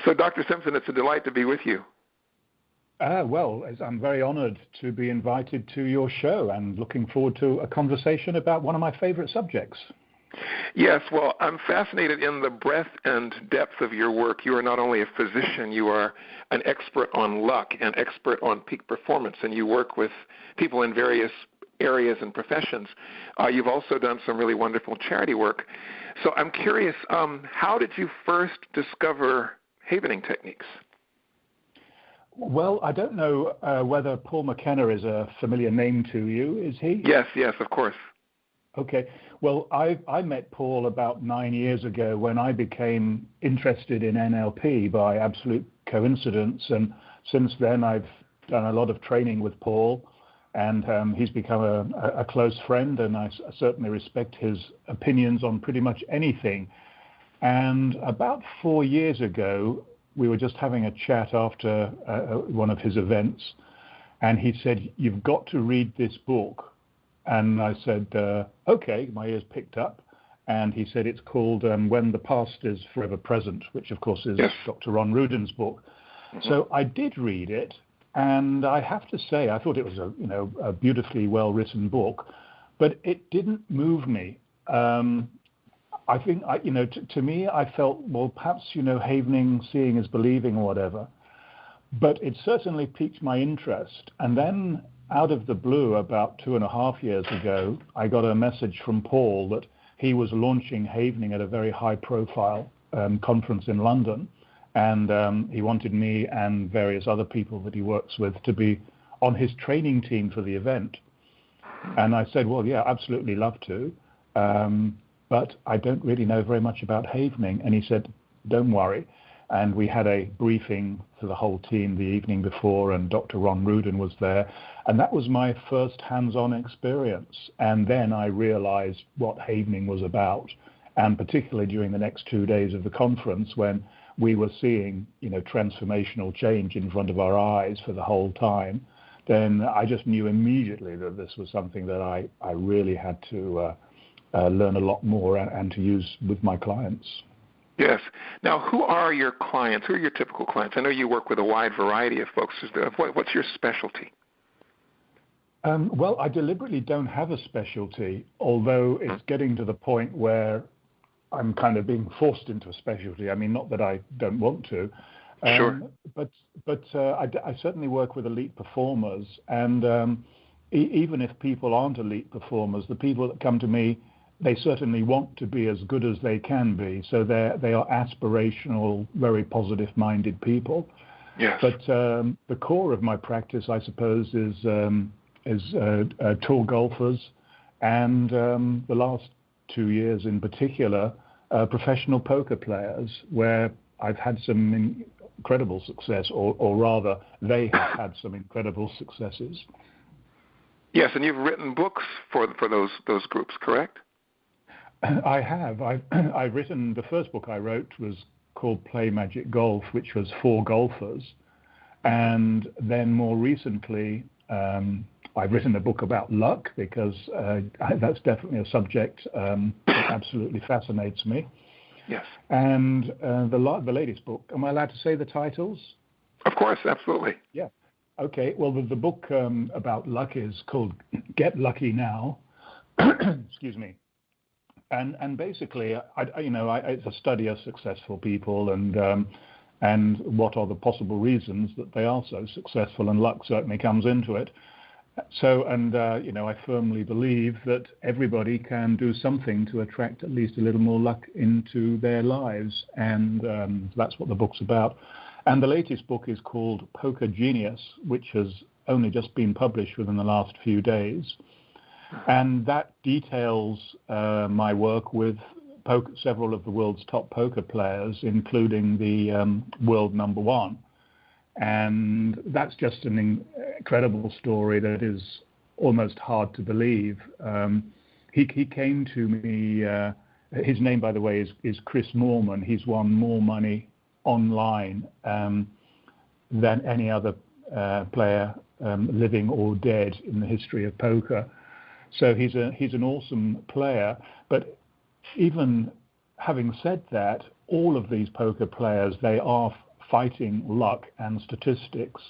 So, Dr. Simpson, it's a delight to be with you. I'm very honored to be invited to your show and looking forward to a conversation about one of my favorite subjects. Yes, well, I'm fascinated in the breadth and depth of your work. You are not only a physician, you are an expert on luck, an expert on peak performance, and you work with people in various areas and professions. You've also done some really wonderful charity work. So I'm curious, how did you first discover havening techniques? Well, I don't know whether Paul McKenna is a familiar name to you, is he? Yes, of course. Okay. Well, I met Paul about 9 years ago when I became interested in NLP by absolute coincidence. And since then, I've done a lot of training with Paul, and he's become a close friend, and I certainly respect his opinions on pretty much anything. And about 4 years ago, we were just having a chat after one of his events, and he said, "You've got to read this book." And I said, okay, my ears picked up. And he said, it's called When the Past is Forever Present, which, of course, is Yes. Dr. Ron Rudin's book. Mm-hmm. So I did read it. And I have to say, I thought it was a beautifully well-written book, but it didn't move me. I think, to me, I felt, well, perhaps, havening, seeing is believing or whatever. But it certainly piqued my interest. And then out of the blue, about 2.5 years ago, I got a message from Paul that he was launching havening at a very high-profile conference in London. And he wanted me and various other people that he works with to be on his training team for the event. And I said, well, yeah, absolutely love to. But I don't really know very much about havening. And he said, don't worry. And we had a briefing for the whole team the evening before, and Dr. Ron Rudin was there. And that was my first hands-on experience. And then I realized what havening was about. And particularly during the next 2 days of the conference, when we were seeing, transformational change in front of our eyes for the whole time, then I just knew immediately that this was something that I really had to learn a lot more and to use with my clients. Yes. Now, who are your clients? Who are your typical clients? I know you work with a wide variety of folks. What's your specialty? Well, I deliberately don't have a specialty, although it's getting to the point where I'm kind of being forced into a specialty. I mean, not that I don't want to. Sure. But I certainly work with elite performers. And even if people aren't elite performers, the people that come to me, they certainly want to be as good as they can be. So they are aspirational, very positive-minded people. Yes. But the core of my practice, I suppose, is tour golfers, and the last 2 years in particular, professional poker players, where I've had some incredible success, or rather, they have had some incredible successes. Yes, and you've written books for those groups, correct? I have. I've written, the first book I wrote was called Play Magic Golf, which was for golfers. And then more recently, I've written a book about luck, because that's definitely a subject that absolutely fascinates me. Yes. And the latest book, am I allowed to say the titles? Of course, absolutely. Yeah. Okay. Well, the book about luck is called Get Lucky Now. Excuse me. And basically, it's a study of successful people and what are the possible reasons that they are so successful, and luck certainly comes into it. So, I firmly believe that everybody can do something to attract at least a little more luck into their lives, and that's what the book's about. And the latest book is called Poker Genius, which has only just been published within the last few days. And that details my work with several of the world's top poker players, including the world number one. And that's just an incredible story that is almost hard to believe. He came to me, his name, by the way, is Chris Moorman. He's won more money online than any other player, living or dead, in the history of poker. So he's an awesome player. But even having said that, all of these poker players, they are fighting luck and statistics,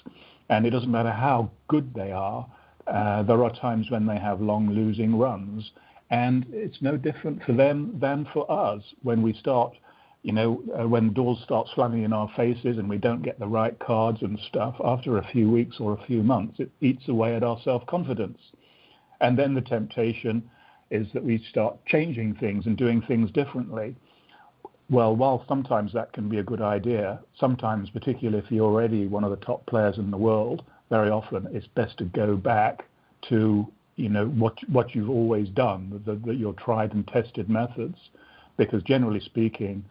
and it doesn't matter how good they are. There are times when they have long losing runs, and it's no different for them than for us when we start, when doors start slamming in our faces and we don't get the right cards and stuff. After a few weeks or a few months, it eats away at our self-confidence. And then the temptation is that we start changing things and doing things differently. Well, while sometimes that can be a good idea, sometimes, particularly if you're already one of the top players in the world, very often it's best to go back to what you've always done, your tried and tested methods, because generally speaking,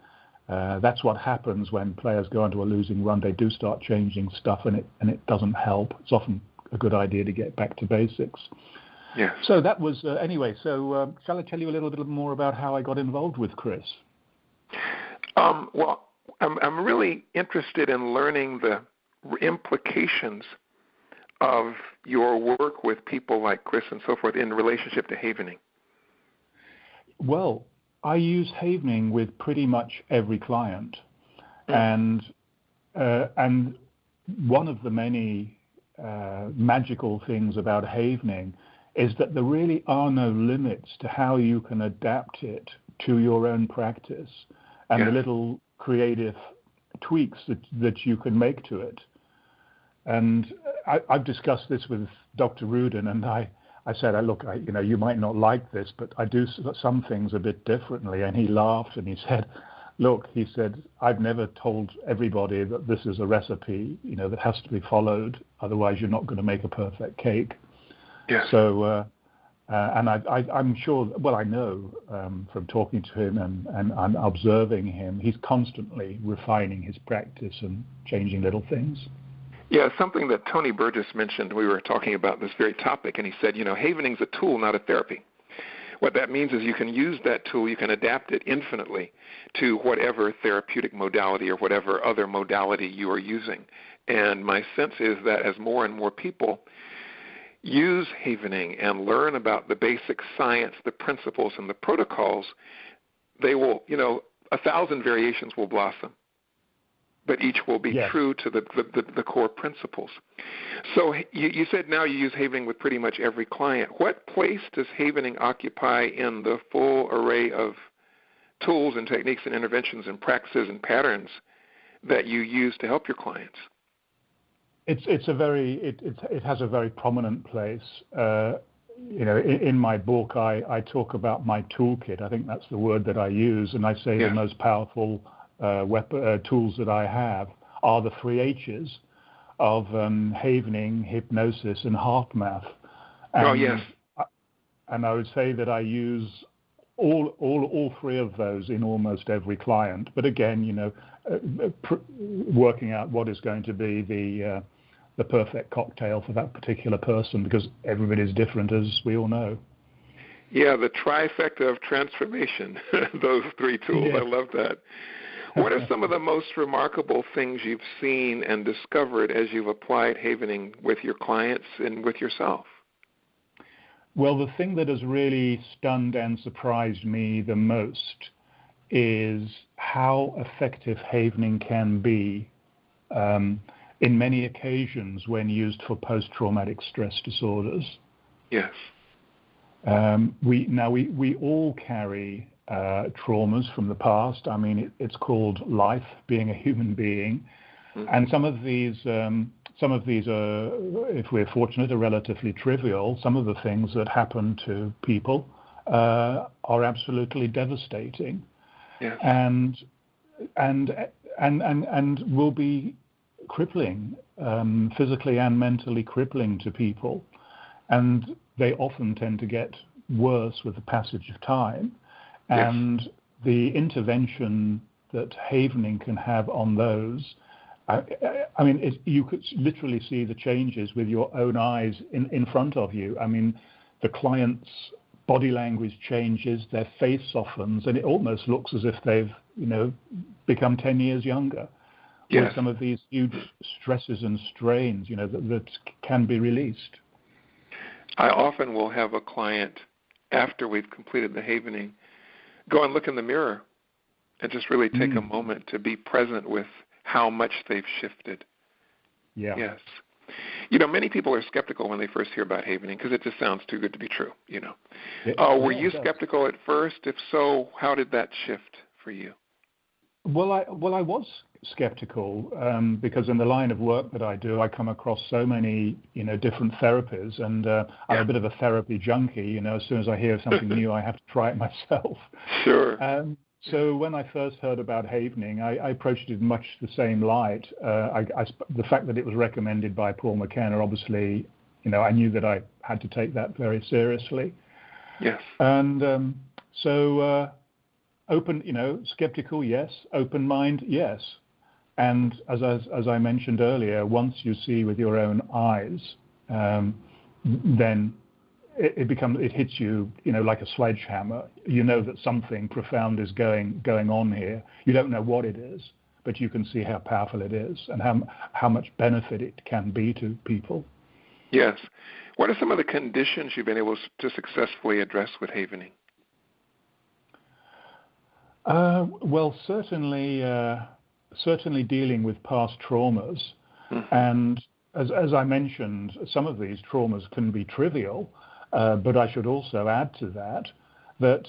that's what happens when players go into a losing run. They do start changing stuff, and it doesn't help. It's often a good idea to get back to basics. Yeah. So that was anyway. So shall I tell you a little bit more about how I got involved with Chris? Well, I'm really interested in learning the implications of your work with people like Chris and so forth in relationship to havening. Well, I use havening with pretty much every client, and one of the many magical things about havening is that there really are no limits to how you can adapt it to your own practice and the little creative tweaks that you can make to it. And I've discussed this with Dr. Rudin, and I said, look, you might not like this, but I do some things a bit differently. And he laughed and he said, look, he said, I've never told everybody that this is a recipe, that has to be followed. Otherwise, you're not going to make a perfect cake. Yes. So, and I'm sure, well, I know from talking to him and I'm observing him, he's constantly refining his practice and changing little things. Yeah, something that Tony Burgess mentioned, we were talking about this very topic, and he said, havening's a tool, not a therapy. What that means is you can use that tool, you can adapt it infinitely to whatever therapeutic modality or whatever other modality you are using. And my sense is that as more and more people use havening and learn about the basic science, the principles, and the protocols, they will, 1,000 variations will blossom, but each will be true to the core principles. So you said now you use havening with pretty much every client. What place does havening occupy in the full array of tools and techniques and interventions and practices and patterns that you use to help your clients? It has a very prominent place. In my book, I talk about my toolkit. I think that's the word that I use, and I say the most powerful tools that I have are the 3 H's of havening, hypnosis, and heart math. And, and I would say that I use all 3 of those in almost every client. But again, working out what is going to be the perfect cocktail for that particular person, because everybody is different, as we all know. Yeah, the trifecta of transformation, those 3 tools. Yes. I love that. What are some of the most remarkable things you've seen and discovered as you've applied havening with your clients and with yourself? Well, the thing that has really stunned and surprised me the most is how effective havening can be in many occasions when used for post-traumatic stress disorders. Yes. We all carry traumas from the past. I mean, it's called life, being a human being, and some of these are, if we're fortunate, are relatively trivial. Some of the things that happen to people are absolutely devastating, and will be crippling, physically and mentally crippling to people, and they often tend to get worse with the passage of time. And the intervention that havening can have on those, you could literally see the changes with your own eyes in front of you. I mean, the client's body language changes, their face softens, and it almost looks as if they've, become 10 years younger. With some of these huge stresses and strains, that can be released. I often will have a client, after we've completed the havening, go and look in the mirror and just really take a moment to be present with how much they've shifted. Yeah. Yes. Many people are skeptical when they first hear about havening because it just sounds too good to be true, Were you skeptical at first? If so, how did that shift for you? Well, I was skeptical because in the line of work that I do, I come across so many, different therapies, and I'm a bit of a therapy junkie. As soon as I hear something new, I have to try it myself. Sure. So when I first heard about havening, I approached it in much the same light. The fact that it was recommended by Paul McKenna, obviously, I knew that I had to take that very seriously. Yes. And so open, skeptical, yes. Open mind, yes. And as I mentioned earlier, once you see with your own eyes, then it hits you, like a sledgehammer. You know that something profound is going on here. You don't know what it is, but you can see how powerful it is and how much benefit it can be to people. Yes. What are some of the conditions you've been able to successfully address with havening? Well, certainly dealing with past traumas, and as I mentioned, some of these traumas can be trivial. But I should also add to that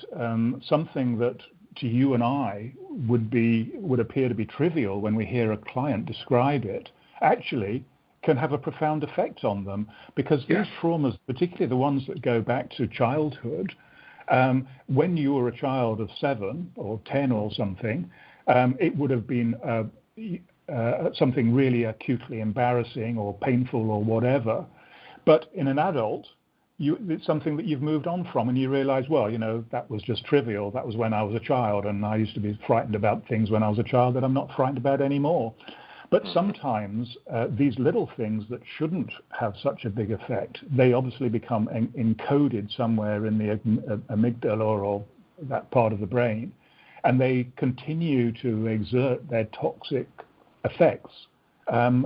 something that to you and I would appear to be trivial when we hear a client describe it, actually can have a profound effect on them, because these traumas, particularly the ones that go back to childhood, when you were a child of 7 or 10 or something, it would have been something really acutely embarrassing or painful or whatever. But in an adult, it's something that you've moved on from, and you realize, well, that was just trivial. That was when I was a child, and I used to be frightened about things when I was a child that I'm not frightened about anymore. But sometimes these little things that shouldn't have such a big effect, they obviously become encoded somewhere in the amygdala or that part of the brain, and they continue to exert their toxic effects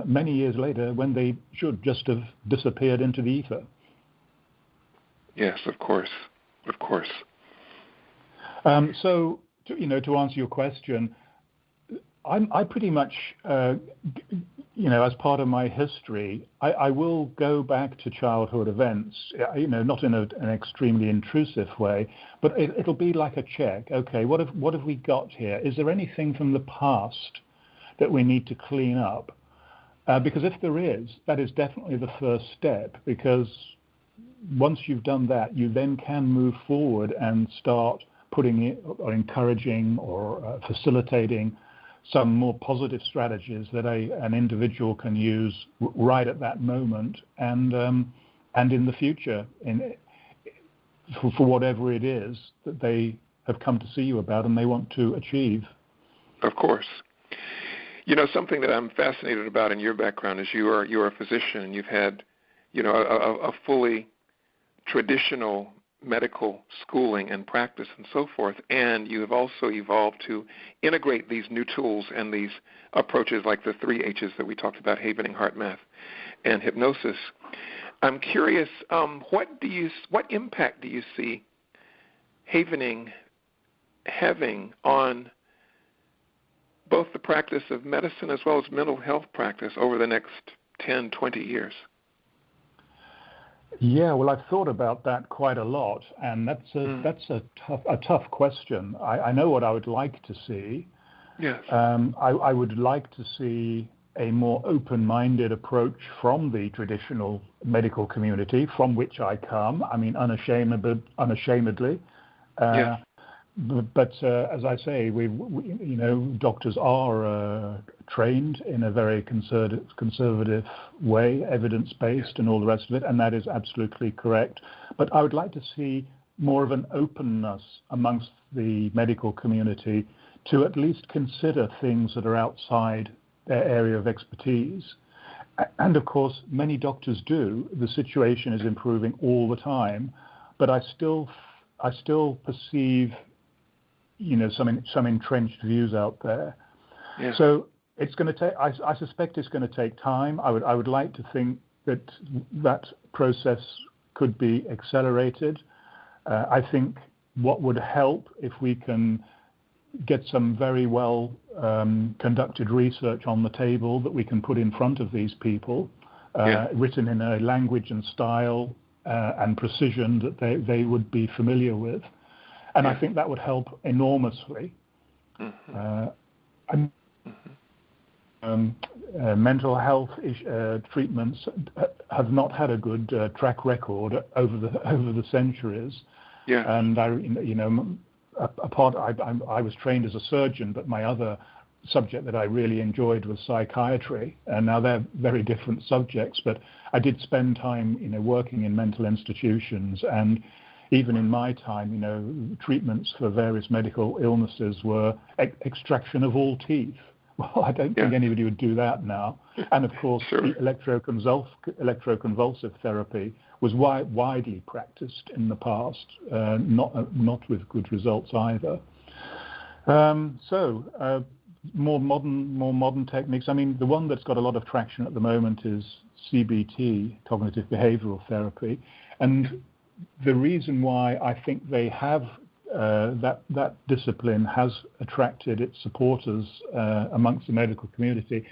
many years later when they should just have disappeared into the ether. Yes, of course. So, to answer your question, I pretty much, as part of my history, I will go back to childhood events, not in an extremely intrusive way, but it'll be like a check. Okay, what have we got here? Is there anything from the past that we need to clean up? Because if there is, that is definitely the first step, because once you've done that, you then can move forward and start putting it or encouraging or facilitating some more positive strategies that an individual can use right at that moment and in the future for whatever it is that they have come to see you about and they want to achieve. Of course. Something that I'm fascinated about in your background is you're a physician and you've had, a fully traditional medical schooling and practice and so forth, and you have also evolved to integrate these new tools and these approaches like the 3 H's that we talked about, havening, heart math, and hypnosis. I'm curious, what impact do you see havening having on both the practice of medicine as well as mental health practice over the next 10, 20 years? Yeah, well, I've thought about that quite a lot, and that's a tough question. I know what I would like to see. Yes. I would like to see a more open-minded approach from the traditional medical community, from which I come. I mean, unashamedly. Yes. But as I say, we doctors are trained in a very conservative way, evidence-based and all the rest of it, and that is absolutely correct. But I would like to see more of an openness amongst the medical community to at least consider things that are outside their area of expertise. And of course, many doctors do. The situation is improving all the time, but I still perceive some entrenched views out there. Yeah. So it's going to take. I suspect it's going to take time. I would like to think that process could be accelerated. I think what would help if we can get some very well conducted research on the table that we can put in front of these people, written in a language and style and precision that they would be familiar with. And I think that would help enormously. Mental health treatments have not had a good track record over the centuries. And I was trained as a surgeon, but my other subject that I really enjoyed was psychiatry. And now they're very different subjects, but I did spend time, working in mental institutions. And even in my time, treatments for various medical illnesses were extraction of all teeth. Well, I don't think anybody would do that now. And of course, electroconvulsive therapy was widely practiced in the past, not with good results either. More modern techniques. I mean, the one that's got a lot of traction at the moment is CBT, cognitive behavioral therapy, and the reason why I think they have that discipline has attracted its supporters amongst the medical community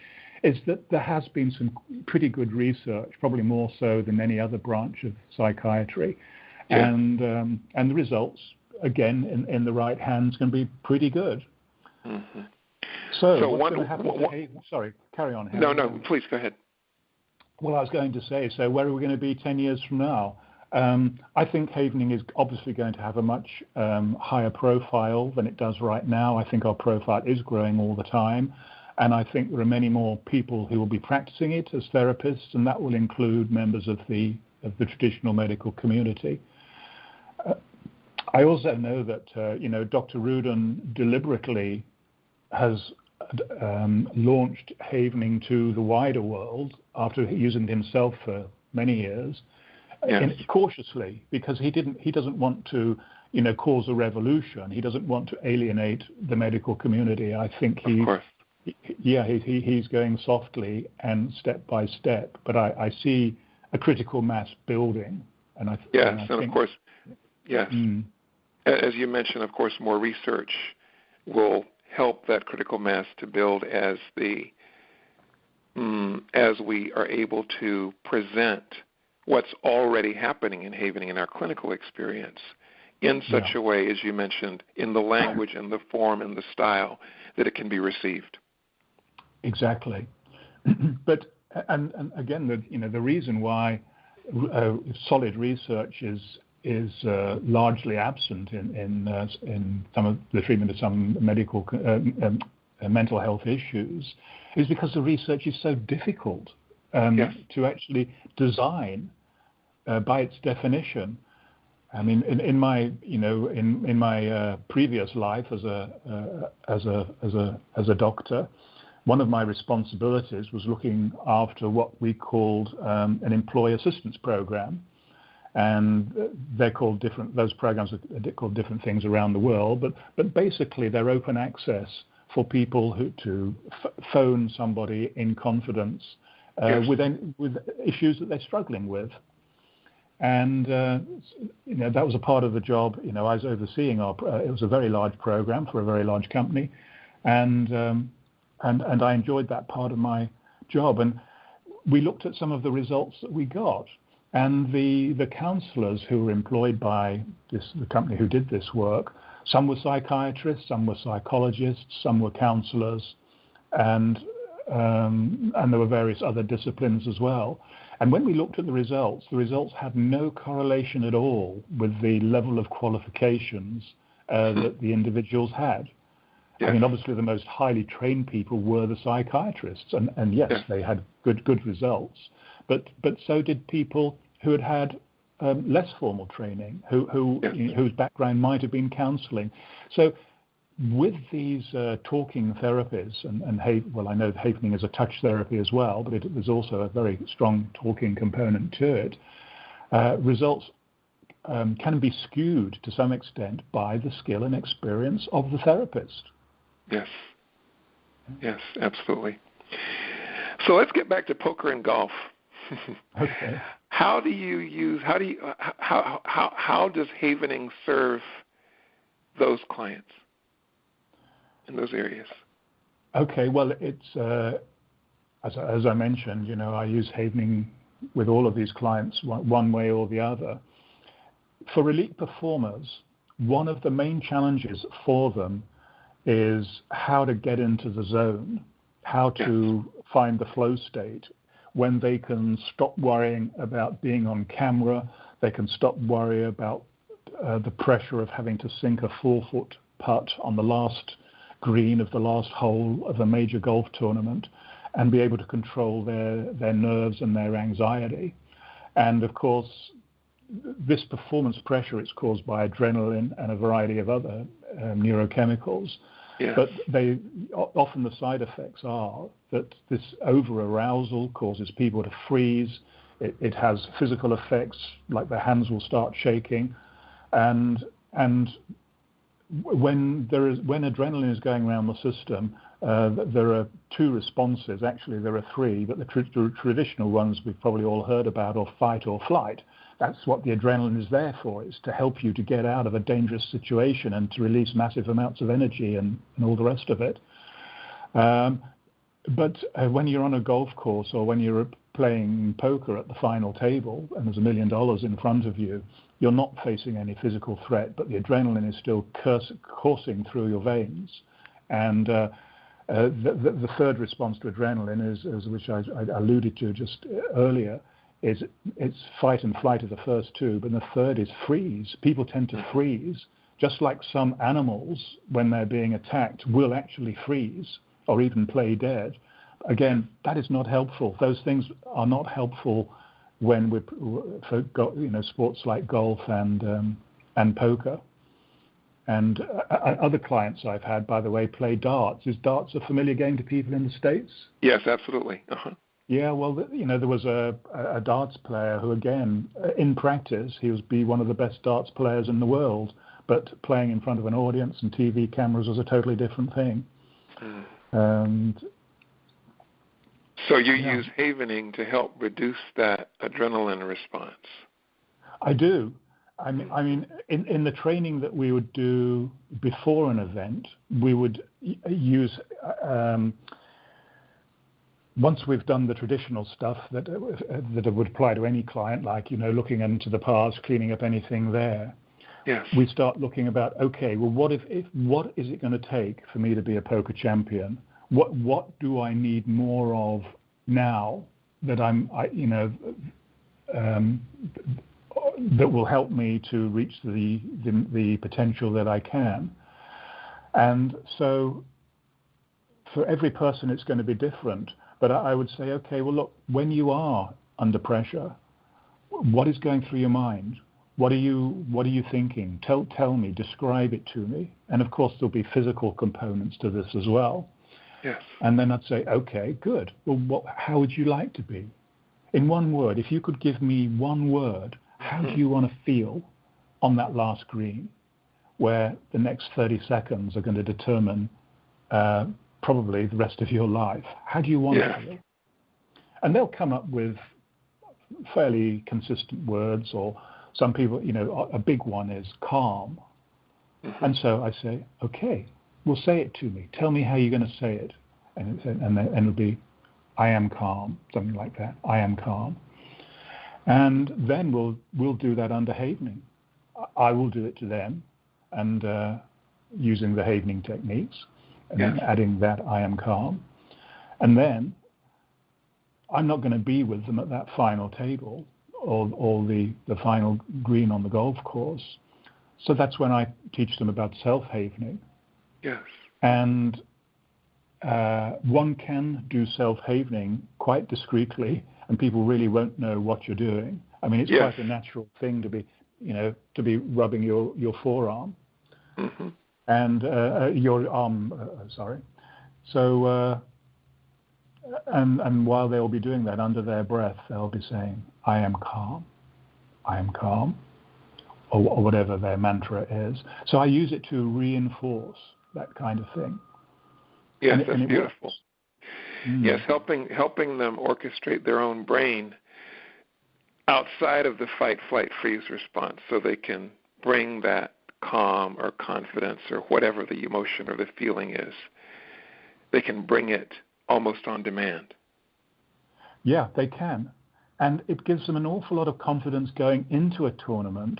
is that there has been some pretty good research, probably more so than any other branch of psychiatry, and the results, again, in the right hands, can be pretty good. So what's going to happen to sorry, carry on, Harry. No, please go ahead. Well, I was going to say, so where are we going to be 10 years from now? I think havening is obviously going to have a much higher profile than it does right now. I think our profile is growing all the time. And I think there are many more people who will be practicing it as therapists, and that will include members of the traditional medical community. I also know that, Dr. Rudin deliberately has launched havening to the wider world after using it himself for many years. Cautiously, because he doesn't want to, cause a revolution. He doesn't want to alienate the medical community. I think he's going softly and step by step. But I see a critical mass building, and I think, of course, as you mentioned, of course, more research will help that critical mass to build as we are able to present what's already happening in havening in our clinical experience in such a way, as you mentioned, in the language and the form and the style that it can be received. Exactly. But and again, the reason why solid research is largely absent in some of the treatment of some medical mental health issues is because the research is so difficult to actually design by its definition. I mean, in my previous life as a doctor, one of my responsibilities was looking after what we called an employee assistance program, and they're called different. Those programs are called different things around the world, but basically they're open access for people to phone somebody in confidence with issues that they're struggling with. And that was a part of the job. I was overseeing it was a very large program for a very large company, and I enjoyed that part of my job. And we looked at some of the results that we got, and the counsellors who were employed by the company who did this work, some were psychiatrists, some were psychologists, some were counsellors, and there were various other disciplines as well. And when we looked at the results had no correlation at all with the level of qualifications that the individuals had. Yes. I mean, obviously the most highly trained people were the psychiatrists, and yes, they had good results. But so did people who had less formal training, whose background might have been counselling. So with these talking therapies, and I know havening is a touch therapy as well, but there's also a very strong talking component to it, results can be skewed to some extent by the skill and experience of the therapist. Yes, absolutely. So let's get back to poker and golf. Okay. How does havening serve those clients? in those areas? Okay, well, it's as I mentioned, I use havening with all of these clients one way or the other. For elite performers, one of the main challenges for them is how to get into the zone, how to find the flow state, when they can stop worrying about being on camera, they can stop worrying about the pressure of having to sink a 4-foot putt on the last green of the last hole of a major golf tournament, and be able to control their nerves and their anxiety. And of course, this performance pressure is caused by adrenaline and a variety of other neurochemicals. Yes. But often the side effects are that this over-arousal causes people to freeze. It has physical effects, like their hands will start shaking. And when adrenaline is going around the system, there are two responses. Actually, there are three, but the traditional ones we've probably all heard about are fight or flight. That's what the adrenaline is there for, is to help you to get out of a dangerous situation and to release massive amounts of energy and all the rest of it. But when you're on a golf course or when you're playing poker at the final table and there's $1 million in front of you, you're not facing any physical threat, but the adrenaline is still coursing through your veins. And the third response to adrenaline is which I alluded to just earlier, is it's fight and flight are the first two, but the third is freeze. People tend to freeze, just like some animals, when they're being attacked, will actually freeze or even play dead. Again, that is not helpful. Those things are not helpful when for sports like golf and poker. And other clients I've had, by the way, play darts. Is darts a familiar game to people in the States? Yes, absolutely. Uh-huh. Yeah, well, there was a darts player who, again, in practice, he was one of the best darts players in the world, but playing in front of an audience and TV cameras was a totally different thing. And so you use havening to help reduce that adrenaline response? I do. I mean, in the training that we would do before an event, we would use, once we've done the traditional stuff that would apply to any client, like, looking into the past, cleaning up anything there. Yes. We start looking about, okay, well, what is it going to take for me to be a poker champion? What do I need more of now that that will help me to reach the potential that I can? And so for every person, it's going to be different. But I would say, okay, well, look, when you are under pressure, what is going through your mind? What are you thinking? Tell me, describe it to me. And of course, there'll be physical components to this as well. Yes. And then I'd say, okay, good. Well, how would you like to be? In one word, if you could give me one word, how do you want to feel on that last green, where the next 30 seconds are going to determine probably the rest of your life? How do you want to feel? And they'll come up with fairly consistent words, or some people, a big one is calm. And so I say, okay, well, say it to me. Tell me how you're going to say it. And it'll be, I am calm, something like that. I am calm. And then we'll do that under havening. I will do it to them, and using the havening techniques, and then adding that I am calm. And then I'm not going to be with them at that final table or the final green on the golf course. So that's when I teach them about self-havening. Yes. And one can do self-havening quite discreetly, and people really won't know what you're doing. I mean, it's quite a natural thing to be rubbing your forearm and your arm. Sorry. So and while they'll be doing that under their breath, they'll be saying, "I am calm. I am calm," or whatever their mantra is. So I use it to reinforce that kind of thing. Yes, that's beautiful. Yes, helping them orchestrate their own brain outside of the fight, flight, freeze response, so they can bring that calm or confidence or whatever the emotion or the feeling is. They can bring it almost on demand. Yeah, they can. And it gives them an awful lot of confidence going into a tournament,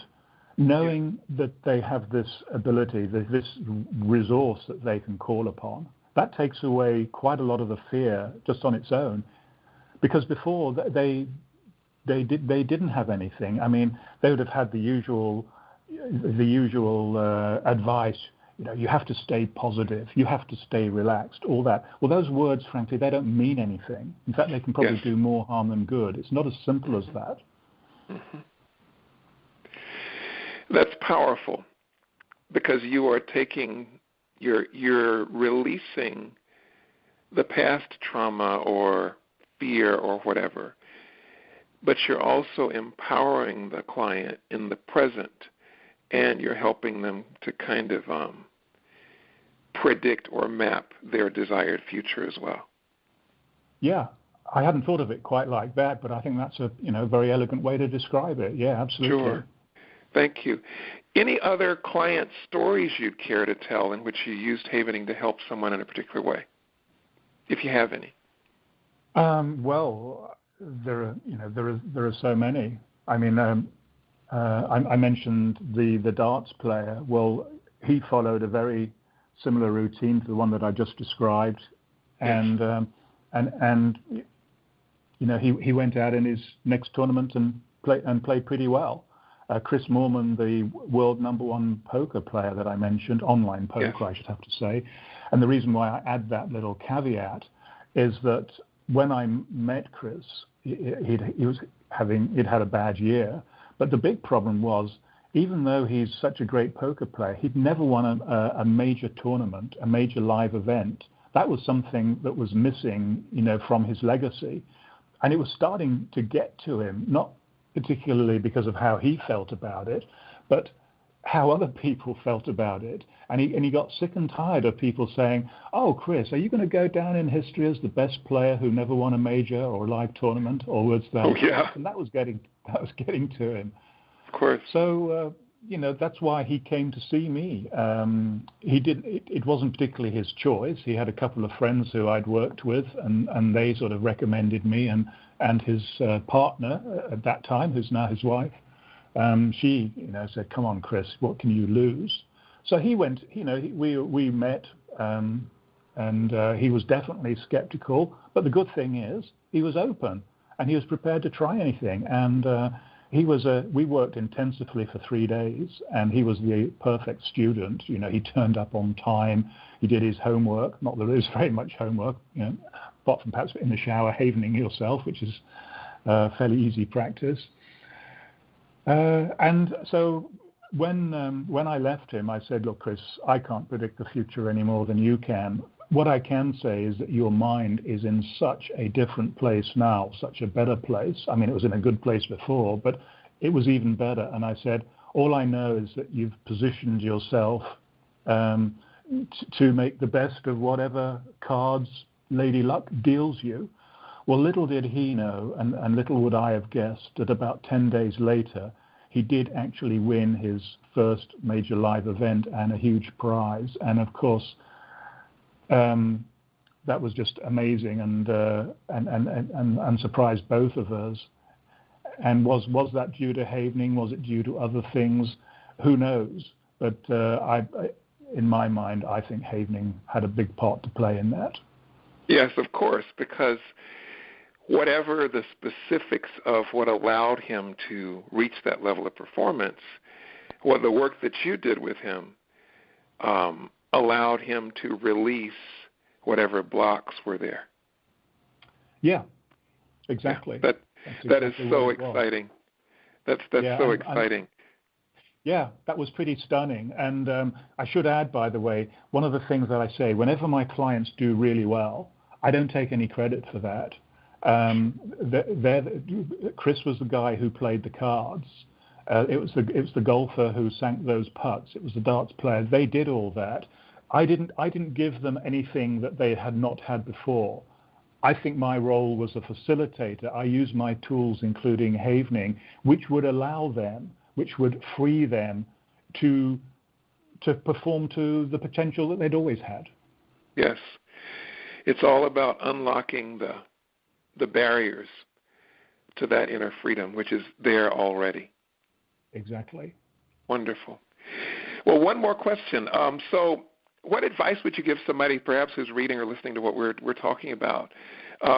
knowing that they have this ability, this resource that they can call upon. That takes away quite a lot of the fear just on its own, because before they didn't have anything. I mean, they would have had the usual advice. You have to stay positive, you have to stay relaxed, all that. Well, those words, frankly, they don't mean anything. In fact, they can probably do more harm than good. It's not as simple as that. Mm-hmm. That's powerful, because you are you're releasing the past trauma or fear or whatever, but you're also empowering the client in the present, and you're helping them to kind of predict or map their desired future as well. Yeah, I hadn't thought of it quite like that, but I think that's a very elegant way to describe it. Yeah, absolutely. Sure. Thank you. Any other client stories you'd care to tell in which you used havening to help someone in a particular way, if you have any? Well, there are so many. I mean, I mentioned the darts player. Well, he followed a very similar routine to the one that I just described, and he went out in his next tournament and played pretty well. Chris Moorman, the world #1 poker player that I mentioned, online poker, I should have to say. And the reason why I add that little caveat is that when I met Chris, he'd had a bad year. But the big problem was, even though he's such a great poker player, he'd never won a major tournament, a major live event. That was something that was missing, from his legacy. And it was starting to get to him, not particularly because of how he felt about it, but how other people felt about it. And he got sick and tired of people saying, "Oh, Chris, are you going to go down in history as the best player who never won a major or a live tournament?" Or words that. Oh, yeah. And that was getting to him. Of course. So, that's why he came to see me. It wasn't particularly his choice. He had a couple of friends who I'd worked with, and they sort of recommended me, and his partner at that time, who's now his wife, she, said, "Come on, Chris, what can you lose?" So he went, we met, and he was definitely skeptical. But the good thing is he was open, and he was prepared to try anything. And we worked intensively for 3 days, and he was the perfect student. He turned up on time. He did his homework. Not that there is very much homework, apart from perhaps in the shower havening yourself, which is fairly easy practice. And so when I left him, I said, "Look, Chris, I can't predict the future any more than you can. What I can say is that your mind is in such a different place now, such a better place. I mean, it was in a good place before, but it was even better." And I said, "All I know is that you've positioned yourself to make the best of whatever cards Lady Luck deals you." Well, little did he know, and little would I have guessed, that about 10 days later, he did actually win his first major live event and a huge prize. And of course, that was just amazing and surprised both of us. And was that due to havening? Was it due to other things? Who knows? But in my mind, I think havening had a big part to play in that. Yes, of course, because whatever the specifics of what allowed him to reach that level of performance, well, the work that you did with him allowed him to release whatever blocks were there. Yeah, exactly. Yeah, that is so exciting. That's so exciting. Yeah, that was pretty stunning. And I should add, by the way, one of the things that I say, whenever my clients do really well, I don't take any credit for that. Chris was the guy who played the cards. It was the golfer who sank those putts. It was the darts player. They did all that. I didn't give them anything that they had not had before. I think my role was a facilitator. I used my tools, including havening, which would allow them, which would free them to to perform to the potential that they'd always had. Yes. It's all about unlocking the barriers to that inner freedom, which is there already. Exactly. Wonderful. Well, one more question. So what advice would you give somebody perhaps who's reading or listening to what we're talking about,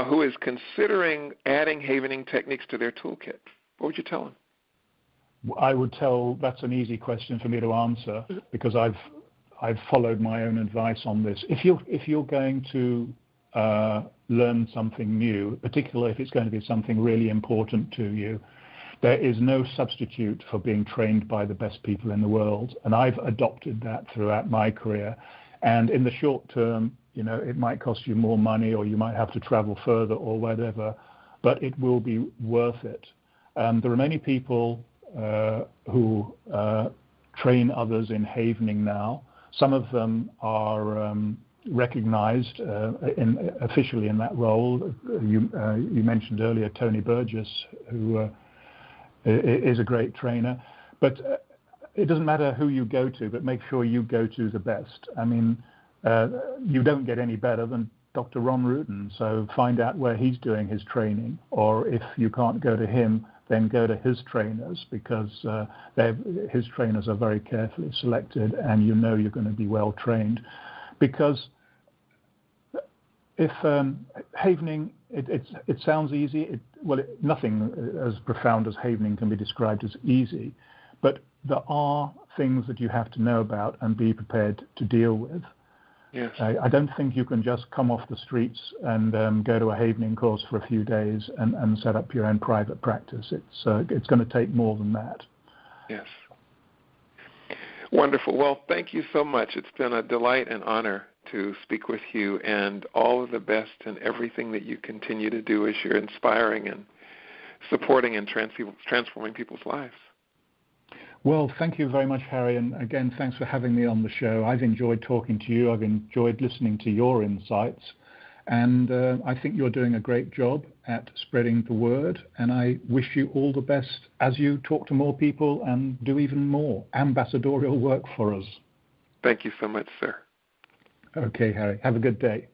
who is considering adding havening techniques to their toolkit? What would you tell them? I would tell that's an easy question for me to answer because I've followed my own advice on this. If you're going to learn something new, particularly if it's going to be something really important to you, there is no substitute for being trained by the best people in the world. And I've adopted that throughout my career. And in the short term, it might cost you more money or you might have to travel further or whatever, but it will be worth it. There are many people who train others in havening now. Some of them are recognized officially in that role. You mentioned earlier Tony Burgess, who is a great trainer. But it doesn't matter who you go to, but make sure you go to the best. I mean, you don't get any better than Dr. Ron Rutan, so find out where he's doing his training, or if you can't go to him, then go to his trainers, because his trainers are very carefully selected, and you're going to be well trained. Because if havening, it sounds easy. Nothing as profound as havening can be described as easy, but there are things that you have to know about and be prepared to deal with. Yes. I don't think you can just come off the streets and go to a havening course for a few days and set up your own private practice. It's going to take more than that. Yes. Wonderful. Well, thank you so much. It's been a delight and honor to speak with you, and all of the best in everything that you continue to do as you're inspiring and supporting and transforming people's lives. Well, thank you very much, Harry. And again, thanks for having me on the show. I've enjoyed talking to you. I've enjoyed listening to your insights. And I think you're doing a great job at spreading the word. And I wish you all the best as you talk to more people and do even more ambassadorial work for us. Thank you so much, sir. Okay, Harry. Have a good day.